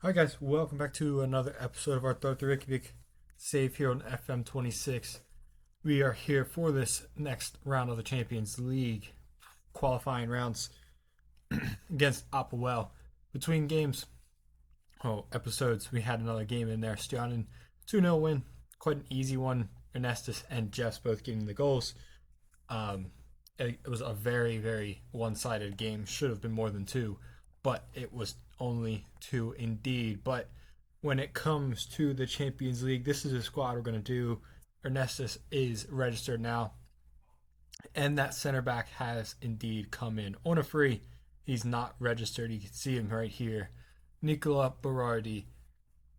Hi guys, welcome back to another episode of our Thróttur Reykjavik save here on FM 26. We are here for this next round of the Champions League qualifying rounds against Appelwell. Between episodes, we had another game in there. Stjarnan 2-0 win, quite an easy one. Ernestus and Jeffs both getting the goals. It was a very, very one-sided game. Should have been more than two, but it was only two indeed. But when it comes to the Champions League, this is a squad we're going to do. Ernestus is registered now, and that center back has indeed come in on a free. He's not registered. You can see him right here. Nicola Berardi,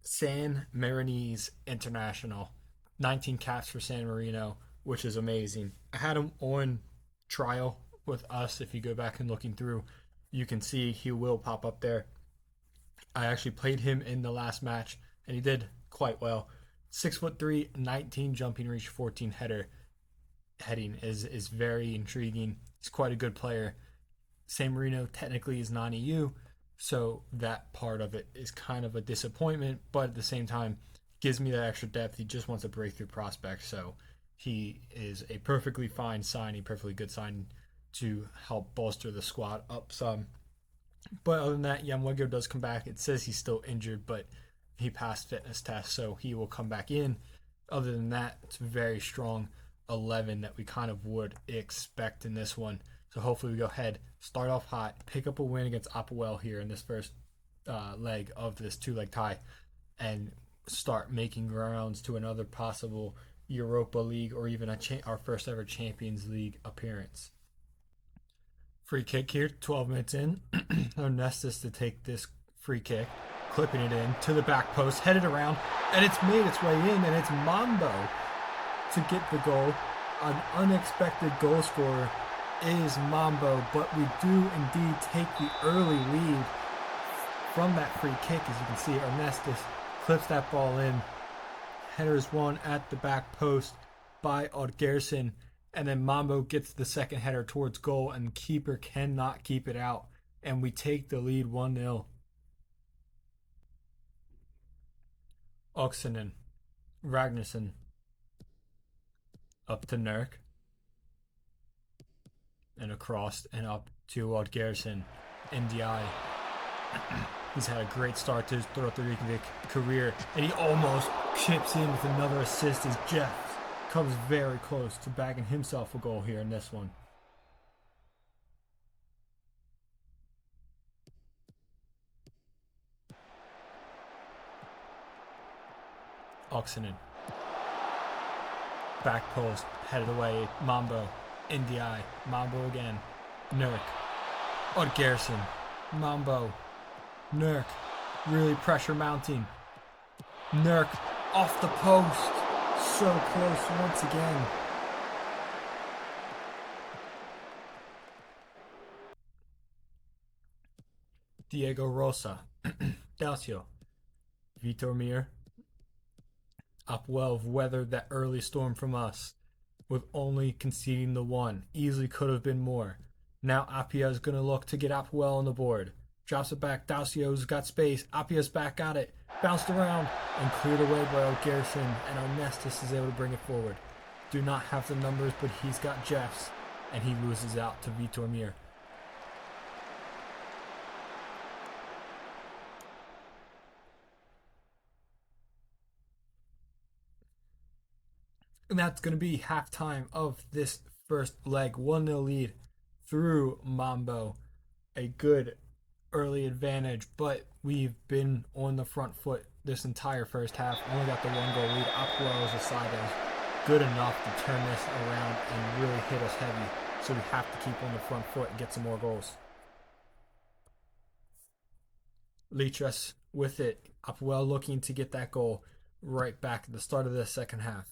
San Marinese International, 19 caps for San Marino, which is amazing. I had him on trial with us. If you go back and looking through, you can see he will pop up there. I actually played him in the last match, and he did quite well. 6'3", 19 jumping reach, 14 heading is very intriguing. He's quite a good player. San Marino technically is non-EU, so that part of it is kind of a disappointment, but at the same time, gives me that extra depth. He just wants a breakthrough prospect, so he is a perfectly fine signing, perfectly good signing to help bolster the squad up some. But other than that, Yamwego does come back. It says he's still injured, but he passed fitness tests, so he will come back in. Other than that, it's a very strong 11 that we kind of would expect in this one. So hopefully we go ahead, start off hot, pick up a win against Appelwell here in this first leg of this two-leg tie, and start making grounds to another possible Europa League or even our first ever Champions League appearance. Free kick here, 12 minutes in. Ernestus to take this free kick, clipping it in to the back post, headed around, and it's made its way in, and it's Mambo to get the goal. An unexpected goal scorer is Mambo, but we do indeed take the early lead from that free kick. As you can see, Ernestus clips that ball in. Header is won at the back post by Oddgerson, and then Mambo gets the second header towards goal, and the keeper cannot keep it out, and we take the lead 1-0. Oxenen, Ragnarsson, up to Nurk, and across and up to Oddgerson, NDI. He's had a great start to his Thróttur Reykjavik career, and he almost chips in with another assist as Jeff comes very close to bagging himself a goal here in this one. Oxenen. Back post, headed away, Mambo, NDI, Mambo again, Nurk, Oddgerson, Mambo, Nurk, really pressure mounting, Nurk off the post, so close once again. Diego Rosa, Dalcio, Vitor Mir. Appelwell weathered that early storm from us with only conceding the one. Easily could have been more. Now Appia is going to look to get Appelwell on the board. Drops it back. Dalcio's got space. Appia's back at it. Bounced around and cleared away by Oddgerson, and Ernestus is able to bring it forward. Do not have the numbers, but he's got Jeffs, and he loses out to Vitor Mir. And that's going to be halftime of this first leg. 1-0 lead through Mambo. A good early advantage, but we've been on the front foot this entire first half. Only got the 1-goal lead. Appelwell is a side that is good enough to turn this around and really hit us heavy. So we have to keep on the front foot and get some more goals. Litras with it. Appelwell looking to get that goal right back at the start of the second half.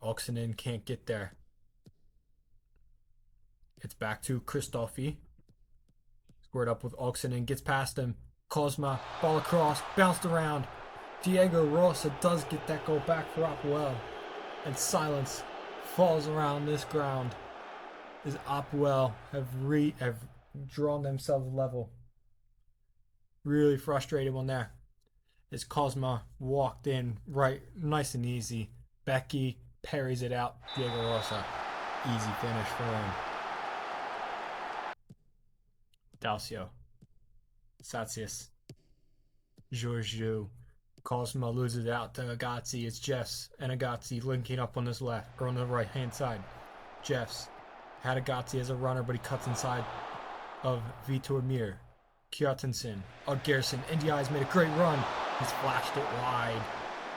Oxenen can't get there. It's back to Christoffi. Squared up with Oxenen, gets past him. Cosma, ball across, bounced around. Diego Rosa does get that goal back for Appelwell. And silence falls around this ground as Appelwell have drawn themselves level. Really frustrated one there. As Cosma walked in right, nice and easy. Becky parries it out. Diego Rosa, easy finish for him. Dalcio, Satsius, Giorgio. Cosma loses it out to Agazzi. It's Jeffs and Agazzi linking up on his left or on the right hand side. Jeffs had Agazzi as a runner, but he cuts inside of Vitor Mir. Kjartansson, Gerson, NDI's made a great run. He's flashed it wide,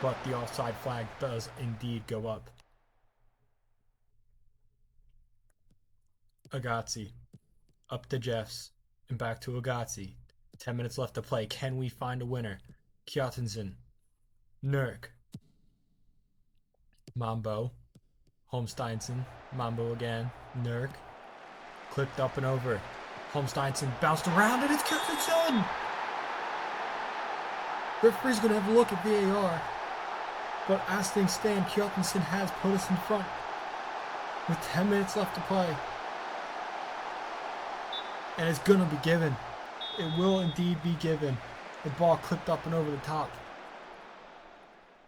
but the offside flag does indeed go up. Agazzi, up to Jeffs, and back to Agazzi. 10 minutes left to play. Can we find a winner? Kjartansson, Nurk, Mambo, Holmsteinson, Mambo again, Nurk, clipped up and over. Holmsteinson bounced around, and it's Kjartansson! Referee's going to have a look at VAR, but as things stand, Kjartansson has put us in front with 10 minutes left to play. And it's going to be given. It will indeed be given. The ball clipped up and over the top.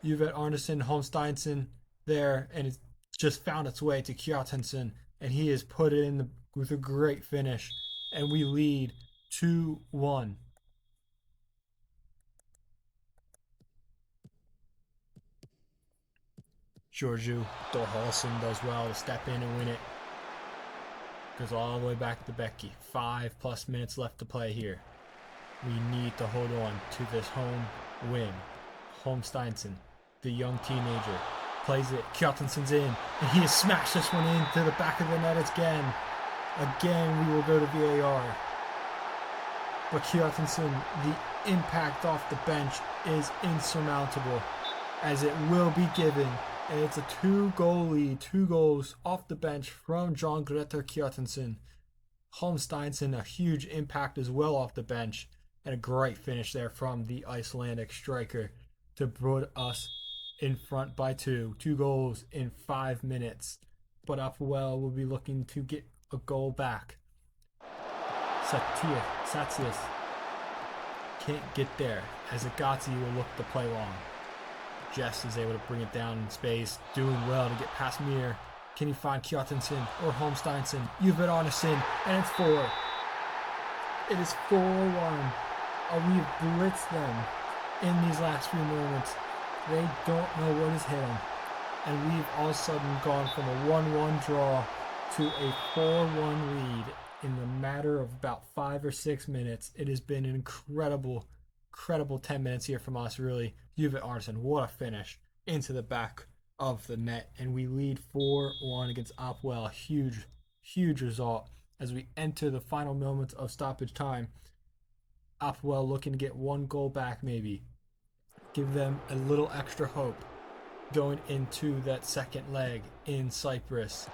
Juvet Arneson, Holmsteinson there, and it's just found its way to Kjartansson, and he has put it in with a great finish, and we lead 2-1. Giorgio Thorhalsson does well to step in and win it. Goes all the way back to Becky. 5+ minutes left to play here. We need to hold on to this home win. Holmsteinson, the young teenager, plays it. Kjartansson's in, and he has smashed this one into the back of the net again. Again, we will go to VAR. But Kjartansson, the impact off the bench is insurmountable, as it will be given. And it's a 2-goal lead, 2 goals off the bench from John Gretar Kjartansson. Holmsteinson, a huge impact as well off the bench, and a great finish there from the Icelandic striker to put us in front by 2 goals in 5 minutes. But Apoel will be looking to get a goal back. Satsius can't get there, as Agazzi will look to play long. Jess is able to bring it down in space, doing well to get past Mir. Can he find Kjartansson or Holmsteinson? Juvet Arneson, and it's 4. It is 4-1. We've blitzed them in these last few moments. They don't know what has hit them. And we've all of a sudden gone from a 1-1 draw to a 4-1 lead in the matter of about 5 or 6 minutes. It has been an incredible 10 minutes here from us, really. Juvet Arneson, what a finish into the back of the net. And we lead 4-1 against Apoel. Huge result as we enter the final moments of stoppage time. Apoel looking to get 1 goal back, maybe. Give them a little extra hope going into that second leg in Cyprus.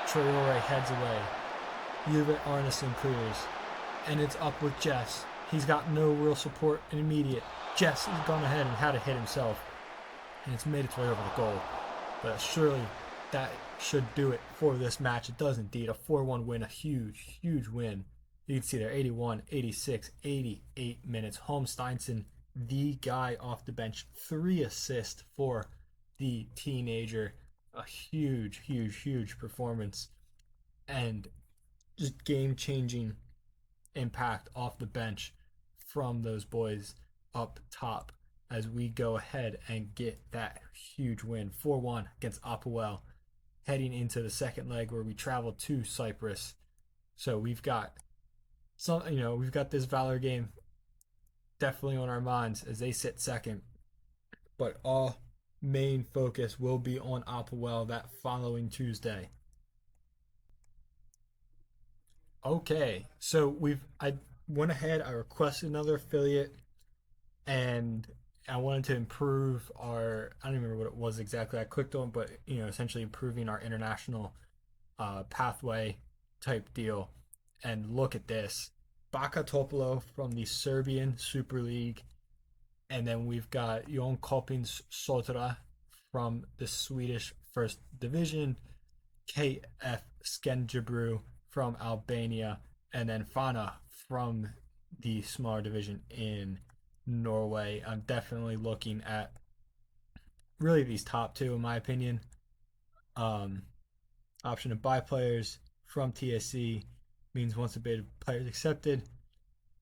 Traore heads away. Juvet Arneson clears. And it's up with Jess. He's got no real support in immediate. Jess has gone ahead and had a hit himself. And it's made its way over the goal. But surely that should do it for this match. It does indeed. A 4-1 win. A huge win. You can see there 81, 86, 88 minutes. Holmsteinson, the guy off the bench. 3 assists for the teenager. A huge performance. And just game-changing impact off the bench from those boys up top as we go ahead and get that huge win. 4-1 against Apoel, heading into the second leg where we travel to Cyprus. So we've got we've got this Valor game definitely on our minds as they sit second. But all main focus will be on Apoel that following Tuesday. Okay, so I went ahead, I requested another affiliate, and I wanted to improve I don't even remember what it was exactly I clicked on, but essentially improving our international pathway type deal. And look at this. Baka Topolo from the Serbian Super League, and then we've got Jon Kopins Sotra from the Swedish First Division, KF Skenjebru from Albania, and then Fana from the smaller division in Norway. I'm definitely looking at really these top two, in my opinion. Um, Option to buy players from TSC means once a bid of players accepted,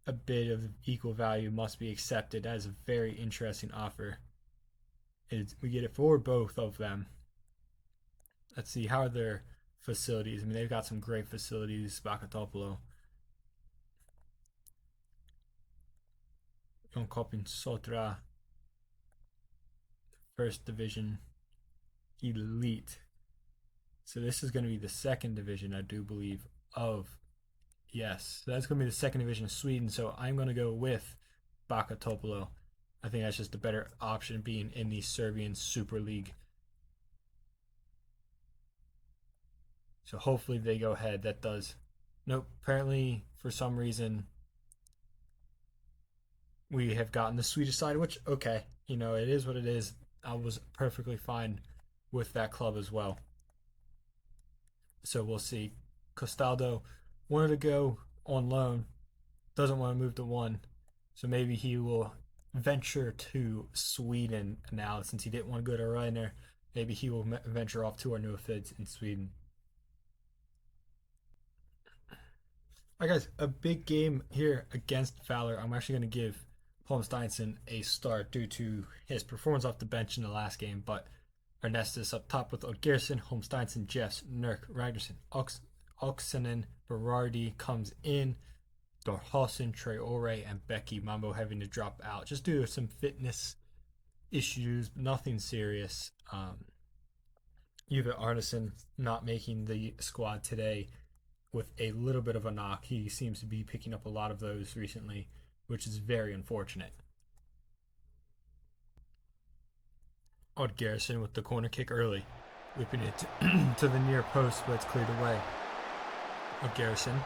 a bid of equal value must be accepted. That is a very interesting offer. We get it for both of them. Let's see, how are their facilities? I mean, they've got some great facilities. Bakatopolo, Jonkopin Sotra, First Division Elite. So this is going to be the second division, I do believe, of. Yes, so that's going to be the second division of Sweden. So I'm going to go with Bakatopolo. I think that's just a better option being in the Serbian Super League. So hopefully they go ahead. That does. Nope. Apparently, for some reason, we have gotten the Swedish side, which, okay, it is what it is. I was perfectly fine with that club as well. So we'll see. Costaldo wanted to go on loan, doesn't want to move to one. So maybe he will venture to Sweden now since he didn't want to go to Ryanair. Maybe he will venture off to our new affiliates in Sweden. All right, guys, a big game here against Fowler. I'm actually going to give Holmsteinson a start due to his performance off the bench in the last game, but Ernestus up top with Odgerson, Holmsteinson, Jeffs, Nurk, Ragnarsson, Oxenen, Berardi comes in, Dorhausen, Traore, and Becky Mambo having to drop out just due to some fitness issues, nothing serious. Uwe Arneson not making the squad today with a little bit of a knock. He seems to be picking up a lot of those recently, which is very unfortunate. Odd Garrison with the corner kick early, whipping it to the near post, but it's cleared away. Odd Garrison.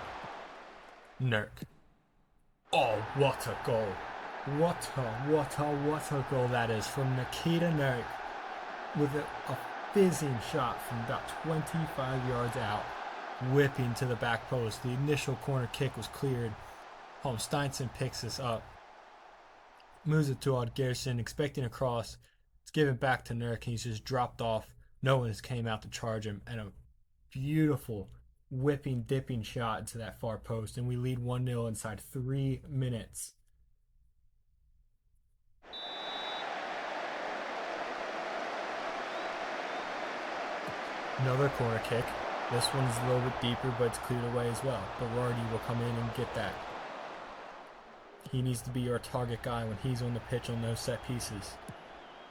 Nurk. Oh, what a goal. What a goal that is from Nikita Nurk with a fizzing shot from about 25 yards out, whipping to the back post. The initial corner kick was cleared. Holmsteinson picks this up, moves it to Odd Garrison, expecting a cross. It's given back to Nurk, and he's just dropped off. No one came out to charge him, and a beautiful whipping, dipping shot into that far post, and we lead 1-0 inside 3 minutes. Another corner kick. This one's a little bit deeper, but it's cleared away as well. Berardi will come in and get that. He needs to be our target guy when he's on the pitch on those set pieces.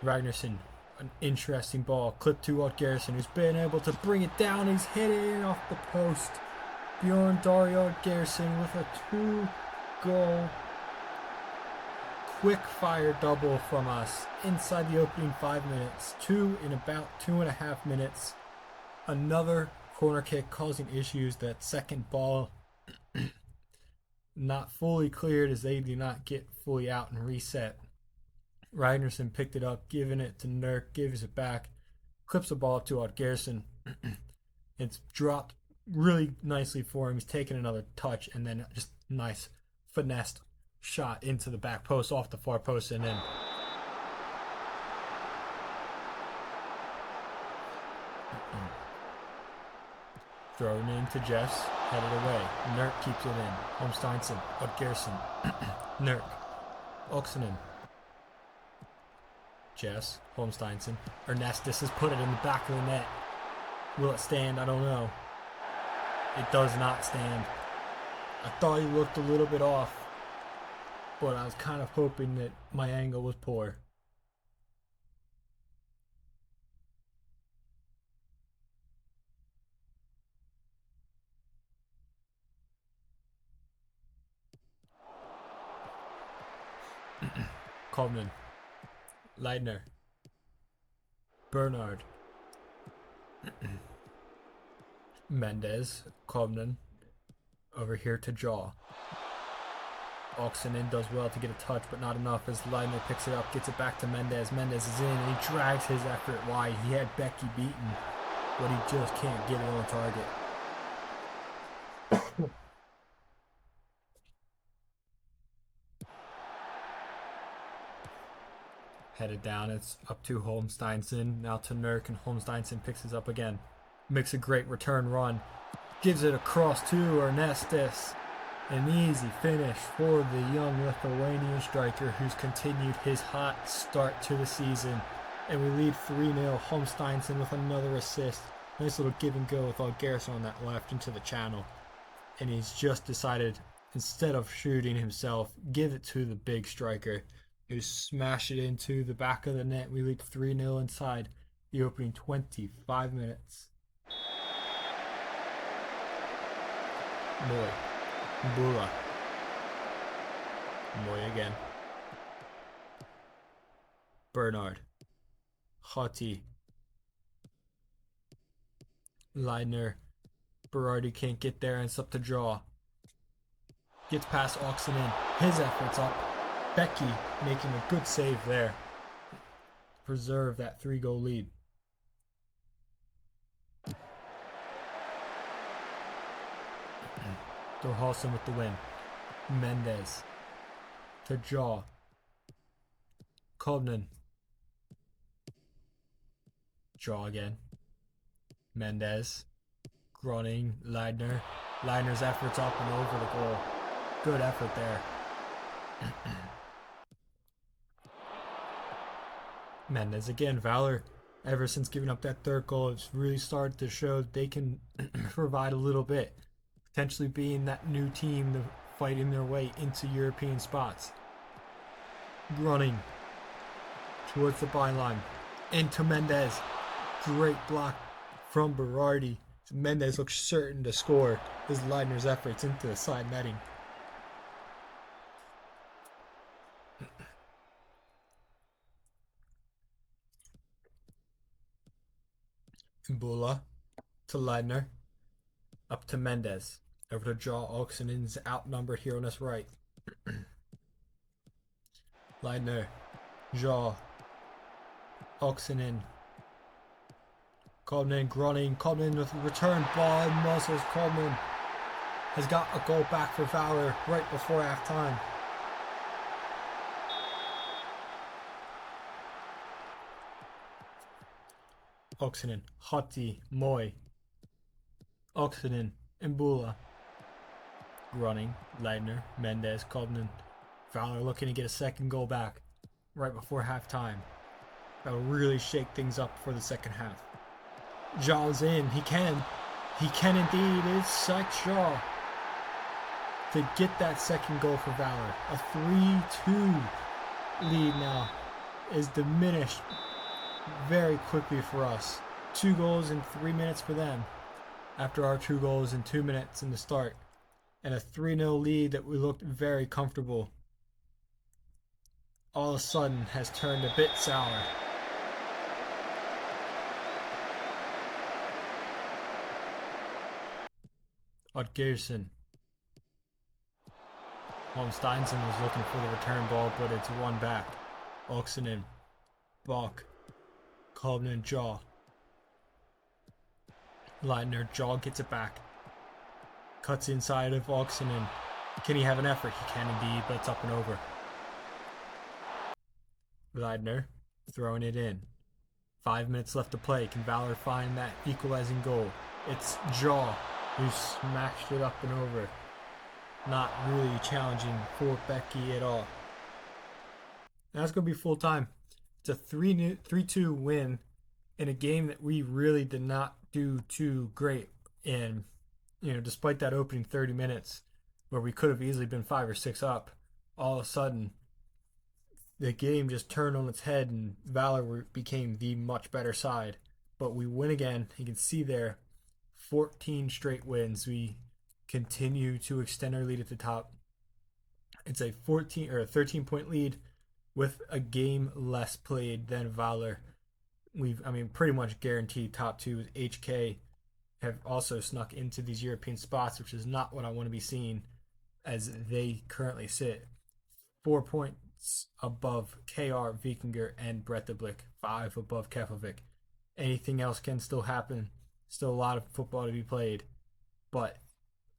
Ragnarsson, an interesting ball, clipped to Odd Garrison, who's been able to bring it down. He's hit it off the post. Bjorn Dario Odd Garrison with a 2-goal quick fire double from us inside the opening 5 minutes. 2 in about 2.5 minutes. Another corner kick causing issues. That second ball not fully cleared as they do not get fully out and reset. Ragnarsson picked it up, giving it to Nurk, gives it back, clips the ball up to Odd Garrison. It's dropped really nicely for him. He's taking another touch and then just nice finessed shot into the back post off the far post and then thrown into Jeffs, headed away. Nurk keeps it in. Holmsteinson, Odd Garrison, Nurk, Oxenen, Jeffs, Holmsteinson. Ernestus has put it in the back of the net. Will it stand? I don't know. It does not stand. I thought he looked a little bit off, but I was kind of hoping that my angle was poor. Coleman, Leitner, Bernard, Mendez, Coleman, over here to Jaw. Oxenen does well to get a touch, but not enough as Leitner picks it up, gets it back to Mendez. Mendez is in, and he drags his effort wide. He had Becky beaten, but he just can't get it on target. Headed down, it's up to Holmsteinson. Now to Nurk, and Holmsteinson picks it up again. Makes a great return run. Gives it across to Ernestis. An easy finish for the young Lithuanian striker who's continued his hot start to the season. And we lead 3-0. Holmsteinson with another assist. Nice little give and go with Algerson on that left into the channel. And he's just decided, instead of shooting himself, give it to the big striker who smashed it into the back of the net. We lead 3-0 inside the opening 25 minutes. Moy. Bula. Moy again. Bernard. Hottie. Leidner. Berardi can't get there, and it's up to draw. Gets past Oxenden. His effort's up. Becky making a good save there. Preserve that 3-goal lead. Thorhalson with the win. Mendez. To Jaw. Kovnan. Jaw again. Mendez. Groning. Leidner. Leidner's effort's up and over the goal. Good effort there. Mendez again. Valor, ever since giving up that third goal, it's really started to show that they can provide a little bit. Potentially being that new team fighting their way into European spots. Running towards the byline. Into Mendez. Great block from Berardi. Mendez looks certain to score his Leidner's efforts into the side netting. Mbula to Leidner. Up to Mendez. Over to Jaw. Oxenen's outnumbered here on his right. Leidner. Jaw. Oxenen. Kovnan Groning. Kovnan with a return ball. Muscles. Kovnan has got a goal back for Valor right before half time. Oxenen. Hotti. Moy. Oxenden. Mbula. Running. Leidner. Mendez. Kovnan. Valor looking to get a second goal back right before halftime. That'll really shake things up for the second half. Jaw's in. He can. He can indeed. It's Sykes Shaw to get that second goal for Valor. A 3-2 lead now is diminished very quickly for us. 2 goals in 3 minutes for them after our 2 goals in 2 minutes in the start. And a 3-0 lead that we looked very comfortable all of a sudden has turned a bit sour. Odgerson. Holmsteinson was looking for the return ball, but it's won back. Oxenen. Bach. Kovnan. Jaw. Leidner. Jaw gets it back. Cuts inside of Oxenen. Can he have an effort? He can indeed, but it's up and over. Leidner throwing it in. 5 minutes left to play. Can Valor find that equalizing goal? It's Jaw who smashed it up and over. Not really challenging for Becky at all. That's going to be full time. It's a 3-2 win in a game that we really did not do too great in. Despite that opening 30 minutes where we could have easily been 5 or 6 up, all of a sudden the game just turned on its head and Valor became the much better side. But we win again. You can see there, 14 straight wins. We continue to extend our lead at the top. It's a 13 point lead with a game less played than Valor. Pretty much guaranteed top 2 with HK have also snuck into these European spots, which is not what I want to be seeing as they currently sit. 4 points above KR, Vikinger, and Bretteblik. 5 above Keflavik. Anything else can still happen. Still a lot of football to be played, but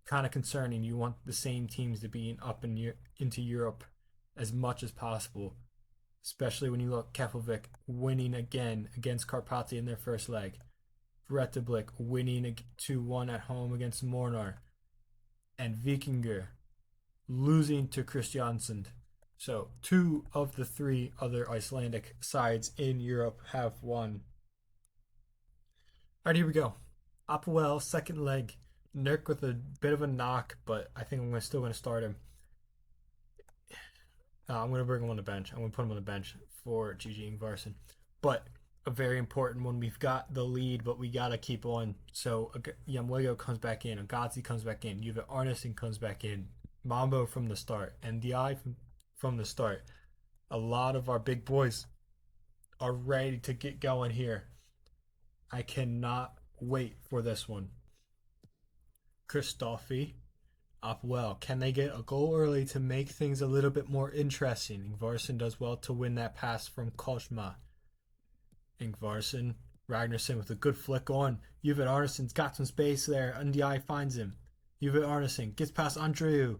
kind of concerning. You want the same teams to be up into Europe as much as possible. especially when you look Keflavik winning again against Karpati in their first leg. Bretteblik winning 2-1 at home against Mornar. And Vikinger losing to Kristiansand. So 2 of the 3 other Icelandic sides in Europe have won. Alright, here we go. Apoel, second leg. Nurk with a bit of a knock, but I think I'm still going to start him. I'm going to bring him on the bench. I'm going to put him on the bench for GG Ingvarsson. But a very important one. We've got the lead, but we got to keep on. So Yamwego comes back in. Agazi comes back in. Juve Arneson comes back in. Mambo from the start. NDI from the start. A lot of our big boys are ready to get going here. I cannot wait for this one. Christophe up well. Can they get a goal early to make things a little bit more interesting? Ingvarsson does well to win that pass from Kosma. Ingvarsson, Ragnarsson with a good flick on. Juve Arneson's got some space there. NDI finds him. Juve Arneson gets past Andreu.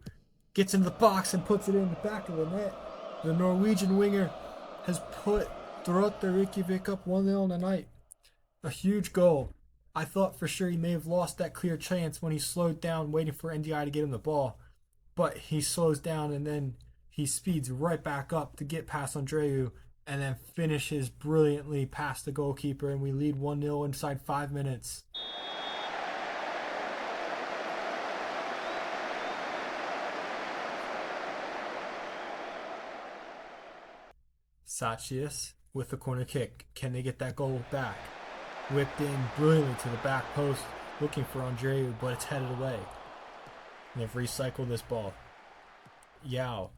Gets into the box and puts it in the back of the net. The Norwegian winger has put Throttur Reykjavik up 1-0 on the night. A huge goal. I thought for sure he may have lost that clear chance when he slowed down waiting for NDI to get him the ball. But he slows down and then he speeds right back up to get past Andreu and then finishes brilliantly past the goalkeeper, and we lead 1-0 inside 5 minutes. Sachias with the corner kick. Can they get that goal back? Whipped in brilliantly to the back post, looking for Andreu, but it's headed away. And they've recycled this ball. Yao.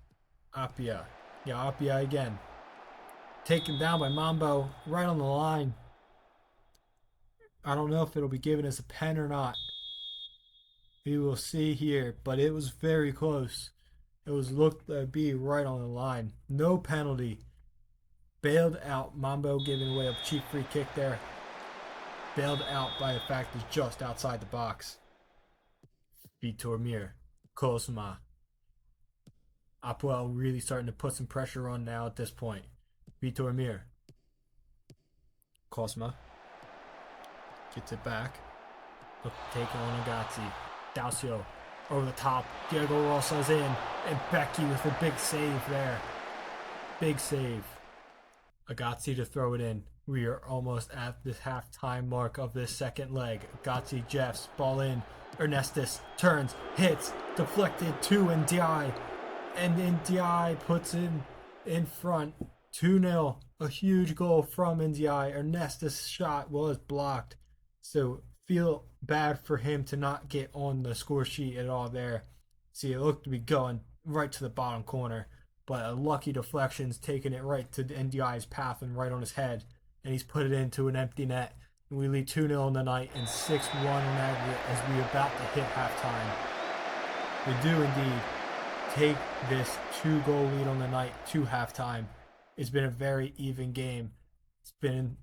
Apia. Yao Apia again. Taken down by Mambo, right on the line. I don't know if it'll be given as a pen or not. We will see here, but it was very close. It was looked to be right on the line. No penalty. Bailed out. Mambo giving away a cheap free kick there. Bailed out by the fact it's just outside the box. Vitor Mir. Kosma. Apoel really starting to put some pressure on now at this point. Vitor Mir. Kosma. Gets it back. Taking on Agazzi. Dalcio over the top. Diego Rosa's in. And Becky with a big save there. Big save. Agazzi to throw it in. We are almost at the halftime mark of this second leg. Agazzi Jeffs, ball in. Ernestus turns, hits, deflected to Ndiaye. And Ndiaye puts in front. 2-0. A huge goal from Ndiaye. Ernestus' shot was blocked. So feel bad for him to not get on the score sheet at all there. See, it looked to be going right to the bottom corner. But a lucky deflection's taking it right to Ndiaye's path and right on his head. And he's put it into an empty net. And we lead 2-0 in the night and 6-1 in aggregate as we are about to hit halftime. We do indeed take this 2-goal lead on the night to halftime. It's been a very even game. It's been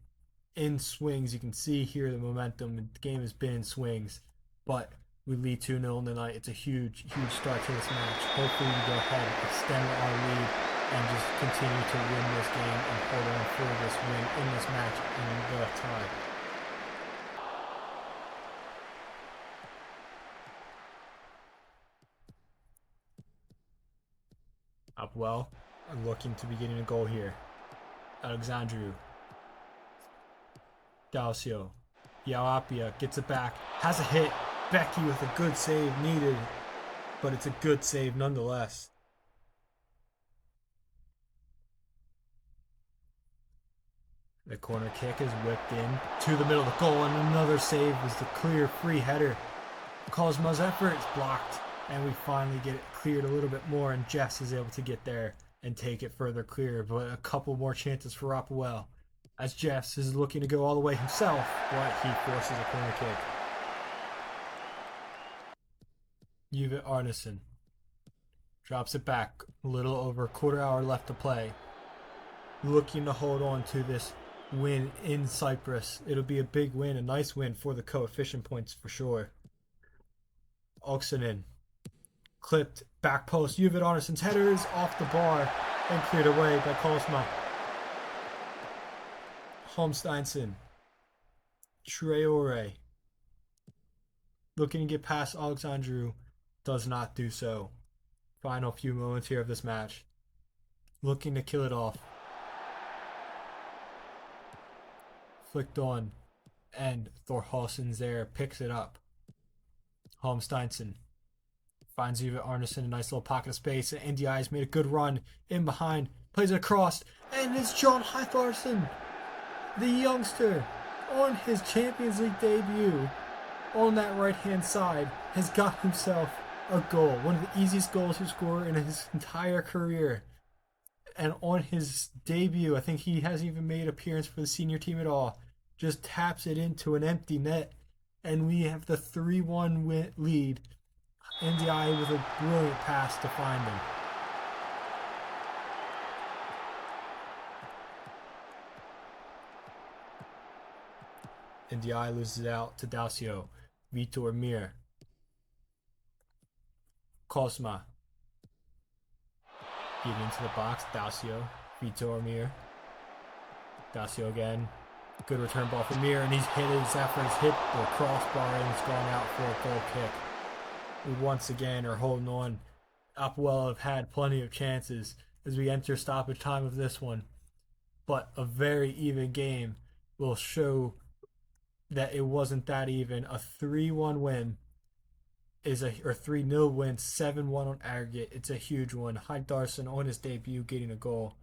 in swings. You can see here the momentum. The game has been in swings. But we lead 2-0 in the night. It's a huge, huge start to this match. Hopefully we go ahead, extend our lead, and just continue to win this game and hold on for this win in this match in the tie. Upwell, I'm looking to be getting a goal here. Alexandru. Dalcio. Yaopia gets it back. Has a hit. Becky with a good save needed. But it's a good save nonetheless. The corner kick is whipped in to the middle of the goal, and another save was the clear free header. Cosmo's effort is blocked, and we finally get it cleared a little bit more, and Jeffs is able to get there and take it further clear, but a couple more chances for Apoel, as Jeffs is looking to go all the way himself, but he forces a corner kick. Juve Arneson drops it back, a little over a quarter hour left to play, looking to hold on to this win in Cyprus. It'll be a big win, a nice win for the coefficient points for sure. Oksanen clipped back post. Juve Arneson's header is off the bar and cleared away by Kosma. Holmsteinson, Traore, looking to get past Alexandru, does not do so. Final few moments here of this match. Looking to kill it off. Flicked on, and Thorhalsson's there, picks it up. Holmsteinson finds Eva Arneson a nice little pocket of space, and NDI has made a good run in behind, plays it across, and it's John Hytharsson, the youngster, on his Champions League debut, on that right-hand side, has got himself a goal. One of the easiest goals to score in his entire career. And on his debut, I think he hasn't even made an appearance for the senior team at all. Just taps it into an empty net, and we have the 3-1 lead. NDI with a brilliant pass to find him. NDI loses out to Dalcio. Vitor Mir. Cosma. Getting into the box. Dalcio. Vitor Mir. Dalcio again. Good return ball for Mir, and he's hit his after he's hit the crossbar and it's gone out for a goal kick. We once again are holding on. Upwell have had plenty of chances as we enter stoppage time of this one, but a very even game will show that it wasn't that even. A 3-1 win is a or 3-0 win, 7-1 on aggregate. It's a huge one. Hytharsson on his debut getting a goal,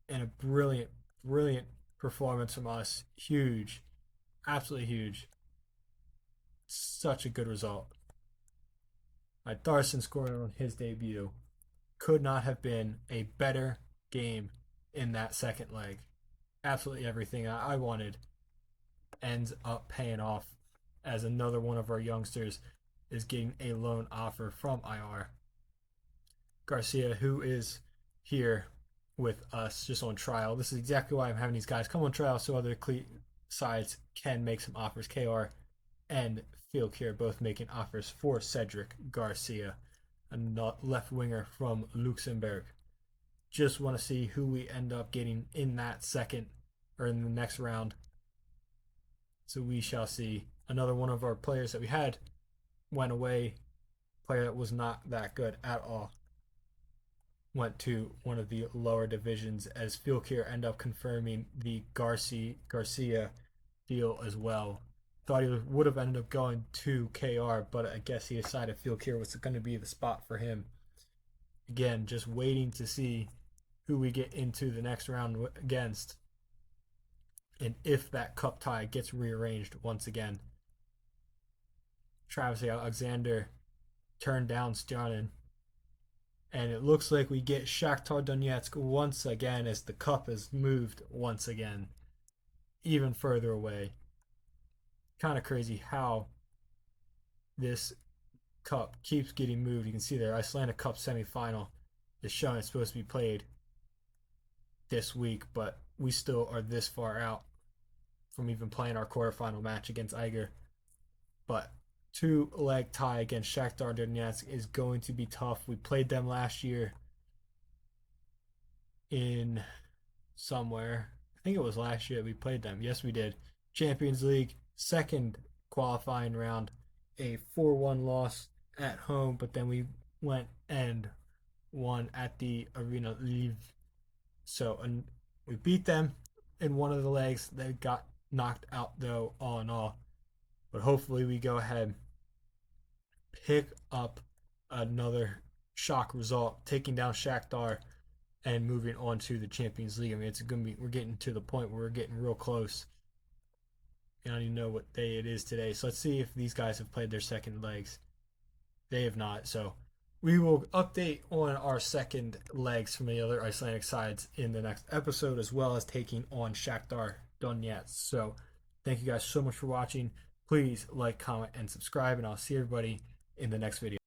and a brilliant performance from us. Huge, absolutely huge. Such a good result. Hytharsson scoring on his debut. Could not have been a better game in that second leg. Absolutely everything I wanted ends up paying off as another one of our youngsters is getting a loan offer from IR. Garcia, who is here with us just on trial. This is exactly why I'm having these guys come on trial so other sides can make some offers. KR and Fylkir both making offers for Cedric Garcia, a left winger from Luxembourg. Just want to see who we end up getting in that second or in the next round. So we shall see. Another one of our players that we had went away. Player that was not that good at all. Went to one of the lower divisions as Fylkir ended up confirming the Garcia deal as well. Thought he would have ended up going to KR, but I guess he decided Fylkir was going to be the spot for him. Again, just waiting to see who we get into the next round against, and if that cup tie gets rearranged once again. Travis Alexander turned down Stjanen, and it looks like we get Shakhtar Donetsk once again as the cup is moved once again, even further away. Kind of crazy how this cup keeps getting moved. You can see there, Icelandic Cup semifinal is showing it's supposed to be played this week, but we still are this far out from even playing our quarterfinal match against Eiger. But 2-leg tie against Shakhtar Donetsk is going to be tough. We played them last year in somewhere. I think it was last year we played them. Yes, we did. Champions League, second qualifying round, a 4-1 loss at home, but then we went and won at the Arena Lviv. So we beat them in one of the legs. They got knocked out though, all in all. But hopefully we go ahead, pick up another shock result, taking down Shakhtar and moving on to the Champions League. I mean, we're getting to the point where we're getting real close. I don't even know what day it is today. So let's see if these guys have played their second legs. They have not. So we will update on our second legs from the other Icelandic sides in the next episode, as well as taking on Shakhtar Donetsk. So thank you guys so much for watching. Please like, comment, and subscribe, and I'll see everybody in the next video.